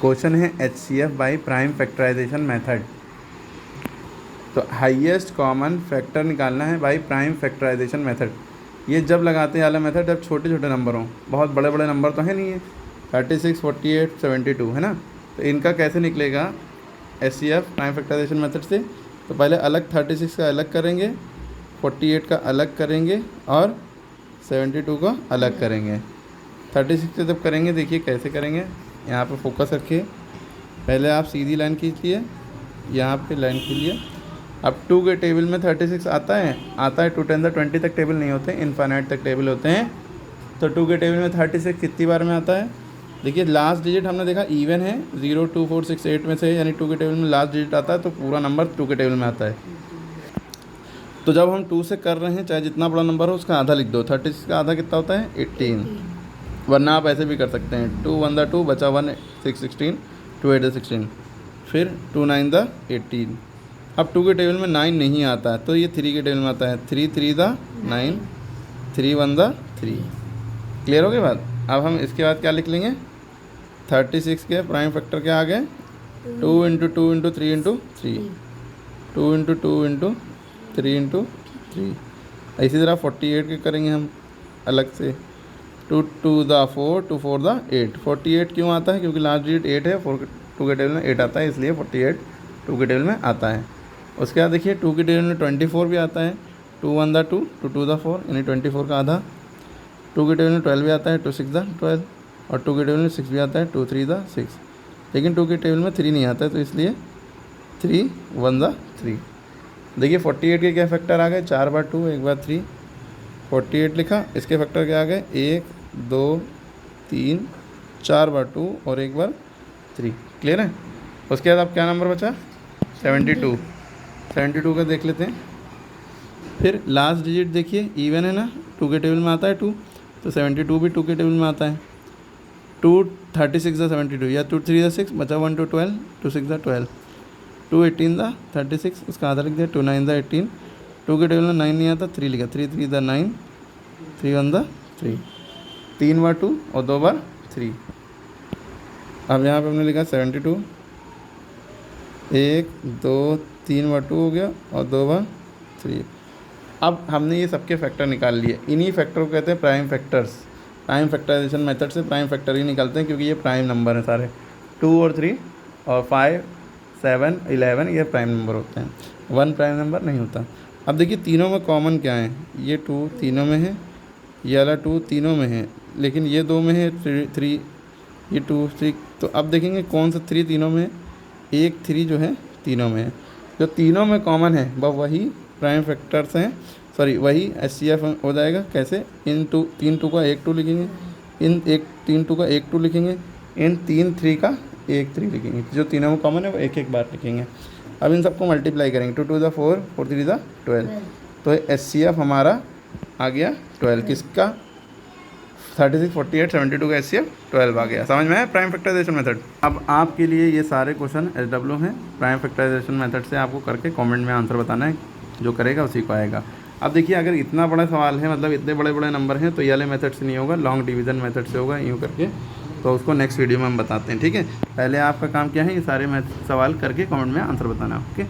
Question है HCF by prime factorization method. तो highest common factor निकालना है बाई प्राइम फैक्टराइजेशन मेथड। ये जब लगाते हैं वाला मेथड जब छोटे छोटे नंबर हों, बहुत बड़े बड़े नंबर तो है नहीं है, 36, 48, 72 है ना। तो इनका कैसे निकलेगा HCF प्राइम फैक्टराइजेशन मेथड से? तो पहले अलग 36 का अलग करेंगे, 48 का अलग करेंगे और 72 का अलग करेंगे। 36 से जब करेंगे देखिए कैसे करेंगे, यहाँ पे फोकस रखिए। पहले आप सीधी लाइन खींचिए, यहाँ पे लाइन खींचिए। अब 2 के टेबल में 36 आता है 2 10 20 तक टेबल नहीं होते, इनफाइनाइट तक टेबल होते हैं। तो 2 के टेबल में 36 कितनी बार में आता है? देखिए लास्ट डिजिट हमने देखा इवन है, 0 2 4 6 8 में से, यानी 2 के टेबल में लास्ट डिजिट आता है तो पूरा नंबर 2 के टेबल में आता है। तो जब हम 2 से कर रहे हैं, चाहे जितना बड़ा नंबर हो उसका आधा लिख दो। 36 का आधा कितना होता है? 18। वरना आप ऐसे भी कर सकते हैं, 2 1 द 2 बचा 1 6 16, 2 8 द 16, फिर 2 9 द 18। अब 2 के टेबल में 9 नहीं आता है तो ये 3 के टेबल में आता है, 3 3 द 9, 3 1 द 3। क्लियर हो गई बात? अब हम इसके बाद क्या लिख लेंगे? 36 के प्राइम फैक्टर क्या आ गए? 2 × 2 × 3 × 3, 2 × 2 × 3 × 3। इसी तरह 48 के करेंगे हम अलग से, 2 2 द 4, 2 4 द 8। 48 क्यों आता है? क्योंकि लास्ट डिजिट 8 है, 2 के टेबल में 8 आता है, इसलिए 48 2 के टेबल में आता है। उसके बाद देखिए 2 के टेबल में 24 भी आता है, 2 1 द 2, 2 2 द 4, यानी 24 का आधा। 2 के टेबल में 12 भी आता है, 2 6 द 12, और 2 के टेबल में 6 भी आता है, 2 3 द 6। लेकिन 2 के टेबल में 3 नहीं आता है तो इसलिए 3 1 द 3। देखिए 48 के क्या फैक्टर आ गए? 4 बार 2 1 बार 3, 48 लिखा। इसके फैक्टर क्या आ गए? 1 2 3, 4 बार 2 और 1 बार 3। क्लियर है? उसके बाद अब क्या नंबर बचा? 72। 72 का देख लेते हैं। फिर लास्ट डिजिट देखिए इवन है ना, 2 के टेबल में आता है 2, तो 72 भी 2 के टेबल में आता है। 2 36 द 72, या 2 3 द 6 बचा 1 2 12, 2 6 द 12, 2 18 द 36, उसका आधा लिख दिया, 2 9 द 18। 2 के टेबल में 9 नहीं आता, 3 लिखा, 3 3 द 9, 3 1 द 3, 3 बार 2 और 2 बार 3। अब यहाँ पे हमने लिखा 72, 1 2 3 बार 2 हो गया और 2 बार 3। अब हमने ये सबके फैक्टर निकाल लिए। इन्हीं फैक्टर को कहते हैं prime factors. Prime factorization method से प्राइम फैक्टर ही निकालते हैं क्योंकि ये प्राइम नंबर हैं सारे। 2 और 3 और 5 7 11 ये प्राइम नंबर होते हैं, 1 प्राइम नंबर नहीं होता। अब देखिए तीनों में कॉमन क्या है? ये 2 तीनों में है, ये वाला 2 तीनों में है, लेकिन ये 2 में है 3, ये 2 3। तो अब देखेंगे कौन सा 3 तीनों में है? एक 3 जो है तीनों में है। जो तीनों में कॉमन है वही प्राइम फैक्टर्स हैं, सॉरी वही HCF हो जाएगा। कैसे? इन 3 2 का 1 2 लिखेंगे, इन 3 2 का 1 2 लिखेंगे, इन 3 3 का 1 3 लिखेंगे। जो तीनों में कॉमन है वो एक एक बार लिखेंगे। अब इन सबको मल्टीप्लाई करेंगे, 2 2 द 4, 4 3 द 12। तो HCF हमारा आ गया 12। किसका? 36 48 72 का HCF 12 आ गया। समझ में है प्राइम फैक्टराइजेशन मेथड? अब आपके लिए ये सारे क्वेश्चन SW हैं। प्राइम फैक्टराइजेशन मेथड से आपको करके कमेंट में आंसर बताना है, जो करेगा उसी को आएगा। अब देखिए अगर इतना बड़ा सवाल है, मतलब इतने बड़े बड़े नंबर हैं, तो ये वाले मेथड से नहीं होगा, लॉन्ग डिवीज़न मेथड से होगा यूँ करके। तो उसको नेक्स्ट वीडियो में हम बताते हैं, ठीक है? पहले आपका काम क्या है, ये सारे सवाल करके कमेंट में आंसर बताना, ओके।